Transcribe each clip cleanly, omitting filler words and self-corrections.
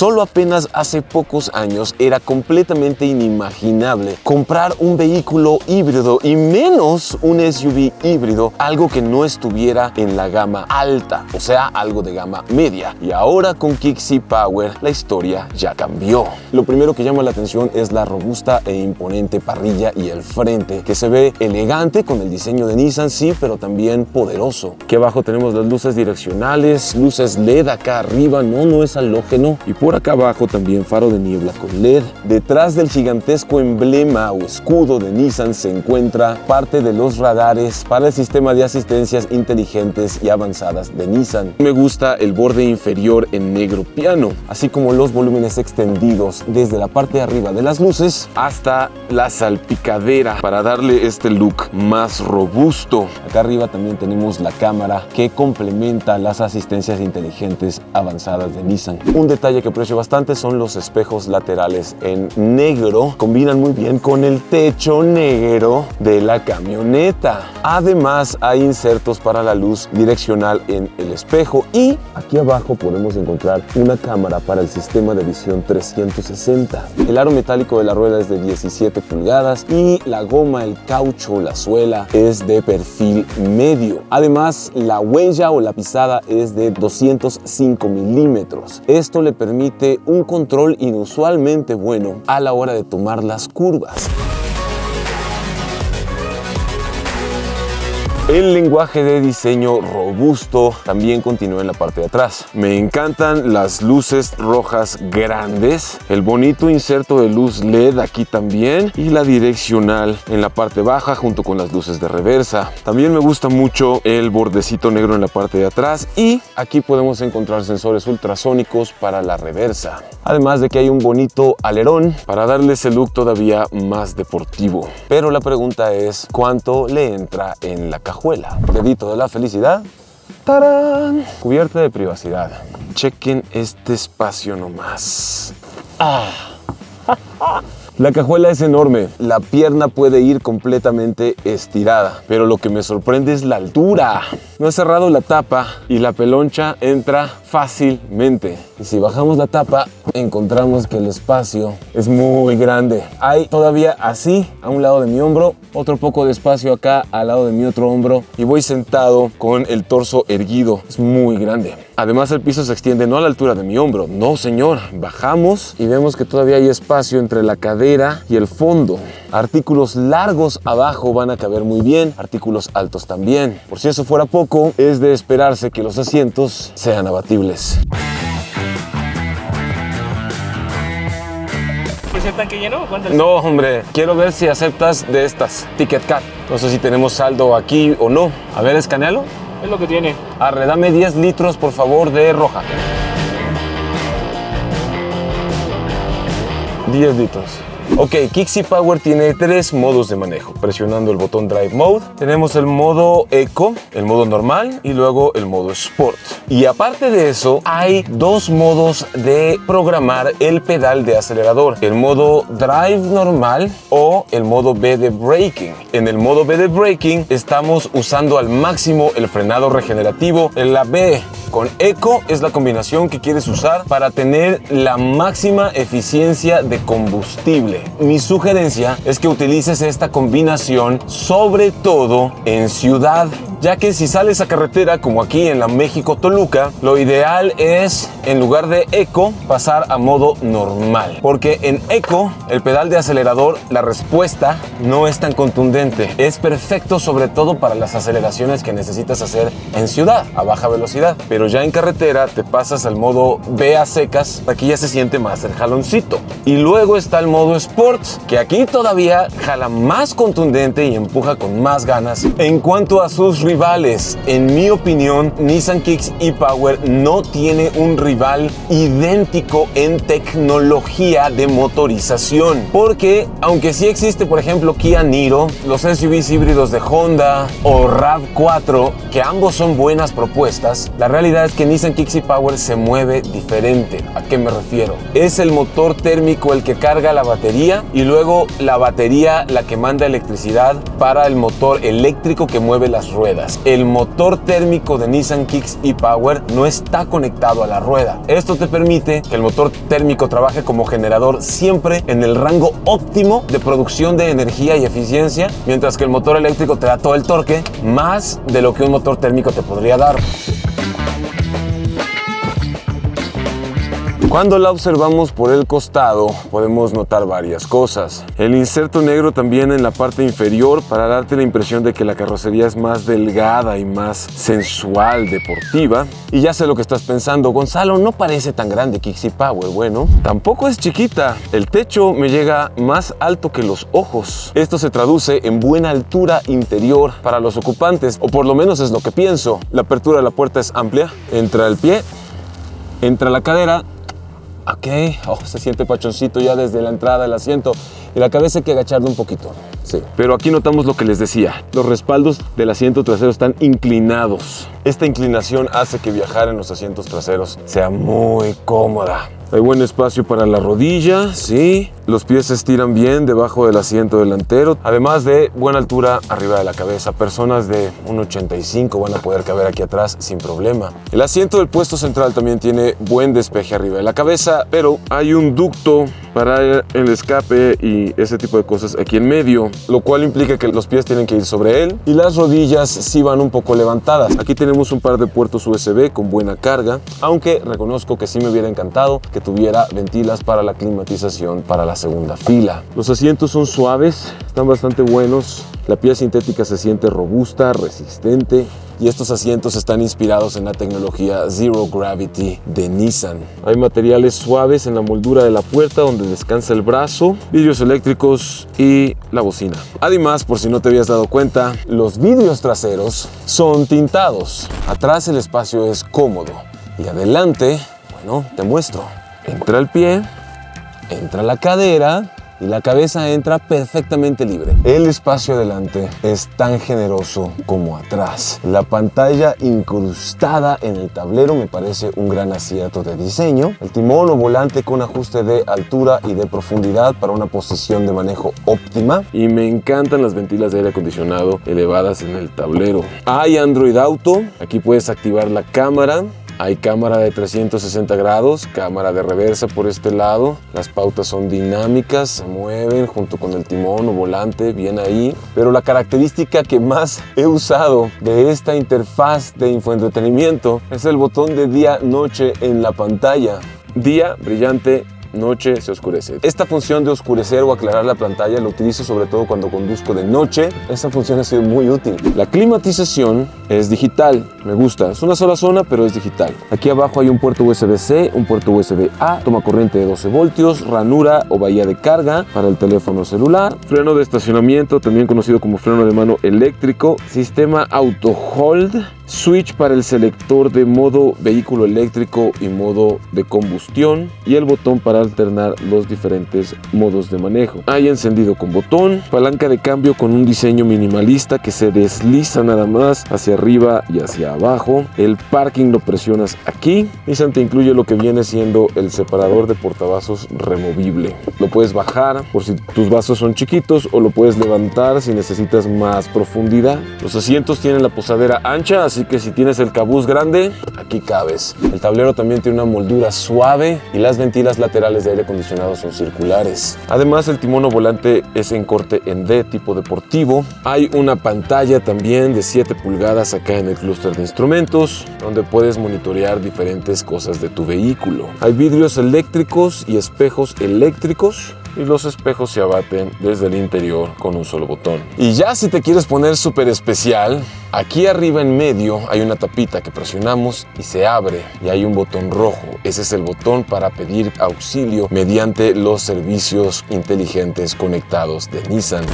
Solo apenas hace pocos años era completamente inimaginable comprar un vehículo híbrido y menos un SUV híbrido, algo que no estuviera en la gama alta, o sea, algo de gama media. Y ahora con Kicks e-Power la historia ya cambió. Lo primero que llama la atención es la robusta e imponente parrilla y el frente, que se ve elegante con el diseño de Nissan, sí, pero también poderoso. Aquí abajo tenemos las luces direccionales, luces LED acá arriba, no es halógeno, y por acá abajo también faro de niebla con LED. Detrás del gigantesco emblema o escudo de Nissan se encuentra parte de los radares para el sistema de asistencias inteligentes y avanzadas de Nissan. Me gusta el borde inferior en negro piano, así como los volúmenes extendidos desde la parte de arriba de las luces hasta la salpicadera para darle este look más robusto. Acá arriba también tenemos la cámara que complementa las asistencias inteligentes avanzadas de Nissan. Un detalle que aprecio bastante son los espejos laterales en negro. Combinan muy bien con el techo negro de la camioneta. Además hay insertos para la luz direccional en el espejo y aquí abajo podemos encontrar una cámara para el sistema de visión 360. El aro metálico de la rueda es de 17 pulgadas y la goma, el caucho, la suela es de perfil medio. Además, la huella o la pisada es de 205 milímetros. Esto le permite un control inusualmente bueno a la hora de tomar las curvas. El lenguaje de diseño robusto también continúa en la parte de atrás. Me encantan las luces rojas grandes, el bonito inserto de luz LED aquí también y la direccional en la parte baja junto con las luces de reversa. También me gusta mucho el bordecito negro en la parte de atrás y aquí podemos encontrar sensores ultrasónicos para la reversa. Además de que hay un bonito alerón para darle ese look todavía más deportivo. Pero la pregunta es, ¿cuánto le entra en la cajuela? Dedito de la felicidad. ¡Tarán! Cubierta de privacidad. Chequen este espacio nomás. ¡Ah! La cajuela es enorme, la pierna puede ir completamente estirada, pero lo que me sorprende es la altura. No he cerrado la tapa y la peloncha entra fácilmente. Y si bajamos la tapa, encontramos que el espacio es muy grande. Hay todavía así, a un lado de mi hombro, otro poco de espacio acá al lado de mi otro hombro y voy sentado con el torso erguido. Es muy grande. Además, el piso se extiende no a la altura de mi hombro, no señor. Bajamos y vemos que todavía hay espacio entre la cadera y el fondo. Artículos largos abajo van a caber muy bien, artículos altos también. Por si eso fuera poco, es de esperarse que los asientos sean abatibles. ¿Es el tanque lleno? No, hombre, quiero ver si aceptas de estas Ticket Cat. No sé si tenemos saldo aquí o no. A ver, escanealo. Es lo que tiene. Arre, dame 10 litros, por favor, de roja. 10 litros. Ok, Kicks e-Power tiene 3 modos de manejo. Presionando el botón Drive Mode, tenemos el modo Eco, el modo normal y luego el modo Sport. Y aparte de eso, hay 2 modos de programar el pedal de acelerador. El modo Drive normal o el modo B de Braking. En el modo B de Braking estamos usando al máximo el frenado regenerativo. En la B con Eco es la combinación que quieres usar para tener la máxima eficiencia de combustible. Mi sugerencia es que utilices esta combinación sobre todo en ciudad, ya que si sales a carretera como aquí en la México-Toluca, lo ideal es en lugar de Eco pasar a modo normal, porque en Eco el pedal de acelerador, la respuesta no es tan contundente. Es perfecto sobre todo para las aceleraciones que necesitas hacer en ciudad a baja velocidad, pero ya en carretera te pasas al modo B a secas. Aquí ya se siente más el jaloncito. Y luego está el modo Sport, que aquí todavía jala más contundente y empuja con más ganas. En cuanto a sus rivales, en mi opinión, Nissan Kicks e-Power no tiene un rival idéntico en tecnología de motorización, porque aunque sí existe, por ejemplo, Kia Niro, los SUVs híbridos de Honda o RAV4, que ambos son buenas propuestas, la realidad es que Nissan Kicks e-Power se mueve diferente. ¿A qué me refiero? Es el motor térmico el que carga la batería y luego la batería la que manda electricidad para el motor eléctrico que mueve las ruedas. ventilas. El motor térmico de Nissan Kicks e-Power no está conectado a la rueda. Esto te permite que el motor térmico trabaje como generador siempre en el rango óptimo de producción de energía y eficiencia, mientras que el motor eléctrico te da todo el torque, más de lo que un motor térmico te podría dar. Cuando la observamos por el costado, podemos notar varias cosas. El inserto negro también en la parte inferior para darte la impresión de que la carrocería es más delgada y más sensual, deportiva. Y ya sé lo que estás pensando, Gonzalo, no parece tan grande Kicks e-Power. Bueno, tampoco es chiquita. El techo me llega más alto que los ojos. Esto se traduce en buena altura interior para los ocupantes, o por lo menos es lo que pienso. La apertura de la puerta es amplia. Entra el pie, entra la cadera. Ok, se siente pachoncito ya desde la entrada del asiento y la cabeza hay que agacharla un poquito. Sí. Pero aquí notamos lo que les decía. Los respaldos del asiento trasero están inclinados. Esta inclinación hace que viajar en los asientos traseros sea muy cómoda. Hay buen espacio para la rodilla, sí. Los pies se estiran bien debajo del asiento delantero, además de buena altura arriba de la cabeza. Personas de 1,85 van a poder caber aquí atrás sin problema. El asiento del puesto central también tiene buen despeje arriba de la cabeza, pero hay un ducto para el escape y ese tipo de cosas aquí en medio, lo cual implica que los pies tienen que ir sobre él y las rodillas sí van un poco levantadas. Aquí tenemos un par de puertos USB con buena carga, aunque reconozco que sí me hubiera encantado que tuviera ventilas para la climatización para la segunda fila. Los asientos son suaves, están bastante buenos. La piel sintética se siente robusta, resistente. Y estos asientos están inspirados en la tecnología Zero Gravity de Nissan. Hay materiales suaves en la moldura de la puerta donde descansa el brazo, vidrios eléctricos y la bocina. Además, por si no te habías dado cuenta, los vidrios traseros son tintados. Atrás el espacio es cómodo y adelante, bueno, te muestro. Entra el pie, entra la cadera y la cabeza entra perfectamente libre. El espacio adelante es tan generoso como atrás. La pantalla incrustada en el tablero me parece un gran acierto de diseño. El timón o volante con ajuste de altura y de profundidad para una posición de manejo óptima. Y me encantan las ventilas de aire acondicionado elevadas en el tablero. Hay Android Auto. Aquí puedes activar la cámara. Hay cámara de 360 grados, cámara de reversa por este lado. Las pautas son dinámicas, se mueven junto con el timón o volante, bien ahí. Pero la característica que más he usado de esta interfaz de infoentretenimiento es el botón de día-noche en la pantalla. Día, brillante. Noche, se oscurece. Esta función de oscurecer o aclarar la pantalla la utilizo sobre todo cuando conduzco de noche. Esta función ha sido muy útil. La climatización es digital, me gusta. Es una sola zona, pero es digital. Aquí abajo hay un puerto USB-C, un puerto USB-A, toma corriente de 12 voltios, ranura o bahía de carga para el teléfono celular, freno de estacionamiento, también conocido como freno de mano eléctrico, sistema auto hold, switch para el selector de modo vehículo eléctrico y modo de combustión y el botón para alternar los diferentes modos de manejo. Hay encendido con botón, palanca de cambio con un diseño minimalista que se desliza nada más hacia arriba y hacia abajo. El parking lo presionas aquí. Nissan te incluye lo que viene siendo el separador de portavasos removible. Lo puedes bajar por si tus vasos son chiquitos o lo puedes levantar si necesitas más profundidad. Los asientos tienen la posadera ancha, así que si tienes el cabuz grande, aquí cabes. El tablero también tiene una moldura suave y las ventilas laterales de aire acondicionado son circulares. Además, el timón o volante es en corte en D tipo deportivo. Hay una pantalla también de 7 pulgadas acá en el clúster de instrumentos, donde puedes monitorear diferentes cosas de tu vehículo. Hay vidrios eléctricos y espejos eléctricos. Y los espejos se abaten desde el interior con un solo botón. Y ya si te quieres poner súper especial, aquí arriba en medio hay una tapita que presionamos y se abre y hay un botón rojo. Ese es el botón para pedir auxilio mediante los servicios inteligentes conectados de Nissan.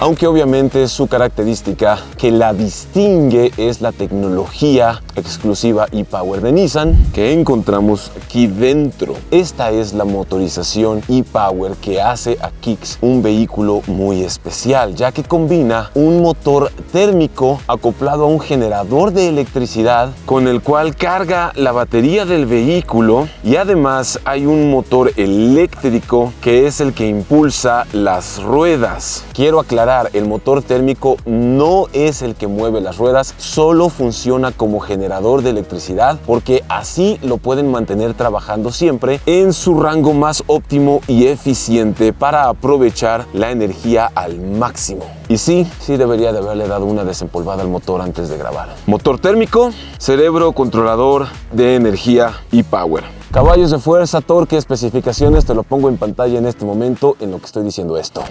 aunque obviamente su característica que la distingue es la tecnología exclusiva e-Power de Nissan que encontramos aquí dentro. Esta es la motorización e-Power que hace a Kicks un vehículo muy especial, ya que combina un motor térmico acoplado a un generador de electricidad con el cual carga la batería del vehículo, y además hay un motor eléctrico que es el que impulsa las ruedas. Quiero aclarar, el motor térmico no es el que mueve las ruedas, solo funciona como generador de electricidad porque así lo pueden mantener trabajando siempre en su rango más óptimo y eficiente para aprovechar la energía al máximo. Y sí debería de haberle dado una desempolvada al motor antes de grabar. Motor térmico, cerebro controlador de energía e-Power. Caballos de fuerza, torque, especificaciones, te lo pongo en pantalla en este momento en lo que estoy diciendo esto.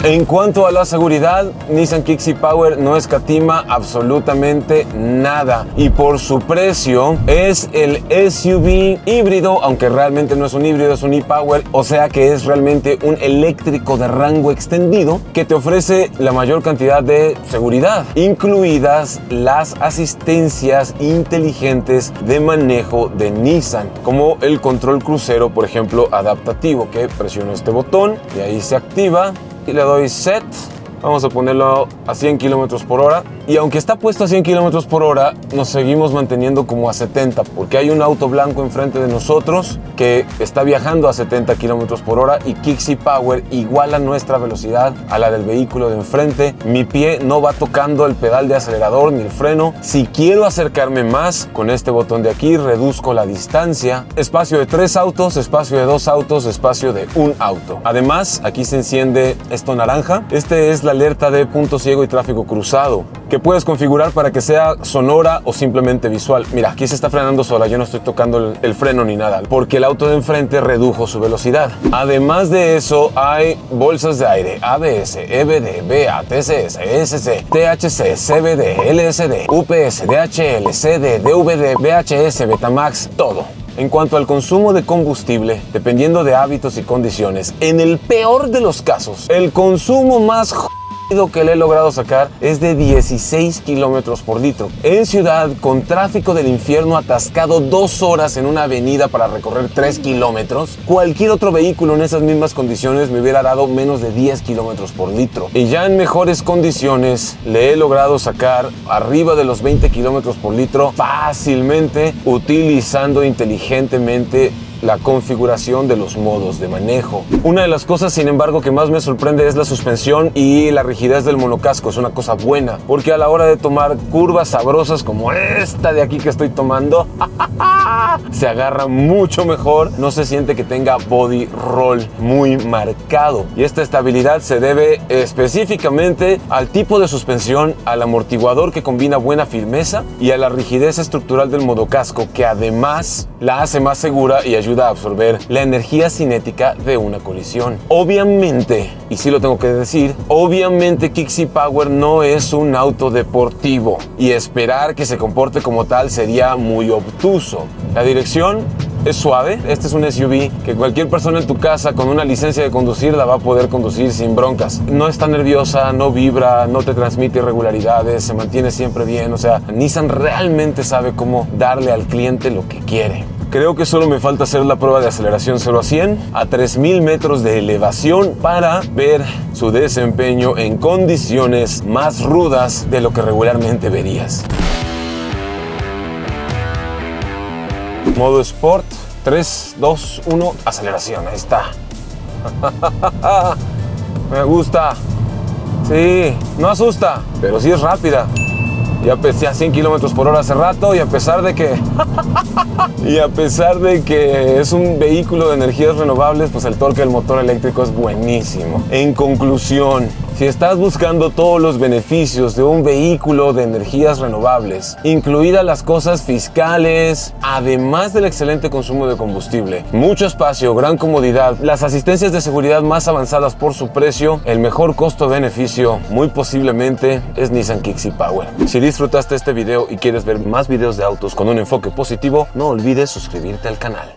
En cuanto a la seguridad, Nissan Kicks e-Power no escatima absolutamente nada, y por su precio es el SUV híbrido, aunque realmente no es un híbrido, es un e-Power, o sea que es realmente un eléctrico de rango extendido que te ofrece la mayor cantidad de seguridad, incluidas las asistencias inteligentes de manejo de Nissan, como el control crucero, por ejemplo, adaptativo, que presiono este botón y ahí se activa. Y le doy set, vamos a ponerlo a 100 km por hora, y aunque está puesto a 100 km por hora, nos seguimos manteniendo como a 70, porque hay un auto blanco enfrente de nosotros que está viajando a 70 km por hora, y Kicks e-Power iguala nuestra velocidad a la del vehículo de enfrente. Mi pie no va tocando el pedal de acelerador ni el freno. Si quiero acercarme más, con este botón de aquí reduzco la distancia. Espacio de 3 autos, espacio de 2 autos, espacio de 1 auto. Además, aquí se enciende esto naranja. Este es la alerta de punto ciego y tráfico cruzado, que puedes configurar para que sea sonora o simplemente visual. Mira, aquí se está frenando sola, yo no estoy tocando el freno ni nada, porque el auto de enfrente redujo su velocidad. Además de eso, hay bolsas de aire, ABS, EBD, BA, TCS, ESC, THC, CBD, LSD, UPS, DHL, CD, DVD, VHS, Betamax, todo. En cuanto al consumo de combustible, dependiendo de hábitos y condiciones, en el peor de los casos, el consumo más que le he logrado sacar es de 16 kilómetros por litro. En ciudad, con tráfico del infierno atascado 2 horas en una avenida para recorrer 3 kilómetros, cualquier otro vehículo en esas mismas condiciones me hubiera dado menos de 10 kilómetros por litro. Y ya en mejores condiciones le he logrado sacar arriba de los 20 kilómetros por litro fácilmente, utilizando inteligentemente la configuración de los modos de manejo. Una de las cosas, sin embargo, que más me sorprende es la suspensión y la rigidez del monocasco. Es una cosa buena, porque a la hora de tomar curvas sabrosas como esta de aquí que estoy tomando, se agarra mucho mejor, no se siente que tenga body roll muy marcado. Y esta estabilidad se debe específicamente al tipo de suspensión, al amortiguador que combina buena firmeza y a la rigidez estructural del monocasco, que además la hace más segura y ayuda a absorber la energía cinética de una colisión. Obviamente, y sí lo tengo que decir, obviamente Kicks e-Power no es un auto deportivo, y esperar que se comporte como tal sería muy obtuso. La dirección es suave. Este es un SUV que cualquier persona en tu casa con una licencia de conducir la va a poder conducir sin broncas. No está nerviosa, no vibra, no te transmite irregularidades, se mantiene siempre bien. O sea, Nissan realmente sabe cómo darle al cliente lo que quiere. Creo que solo me falta hacer la prueba de aceleración 0 a 100 a 3000 metros de elevación para ver su desempeño en condiciones más rudas de lo que regularmente verías. Modo Sport, 3, 2, 1, aceleración, ahí está. Me gusta. Sí, no asusta, pero sí es rápida. Ya empecé a 100 kilómetros por hora hace rato, y a pesar de que es un vehículo de energías renovables, pues el torque del motor eléctrico es buenísimo. En conclusión, si estás buscando todos los beneficios de un vehículo de energías renovables, incluidas las cosas fiscales, además del excelente consumo de combustible, mucho espacio, gran comodidad, las asistencias de seguridad más avanzadas por su precio, el mejor costo-beneficio muy posiblemente es Nissan Kicks e-Power. Si disfrutaste este video y quieres ver más videos de autos con un enfoque positivo, no olvides suscribirte al canal.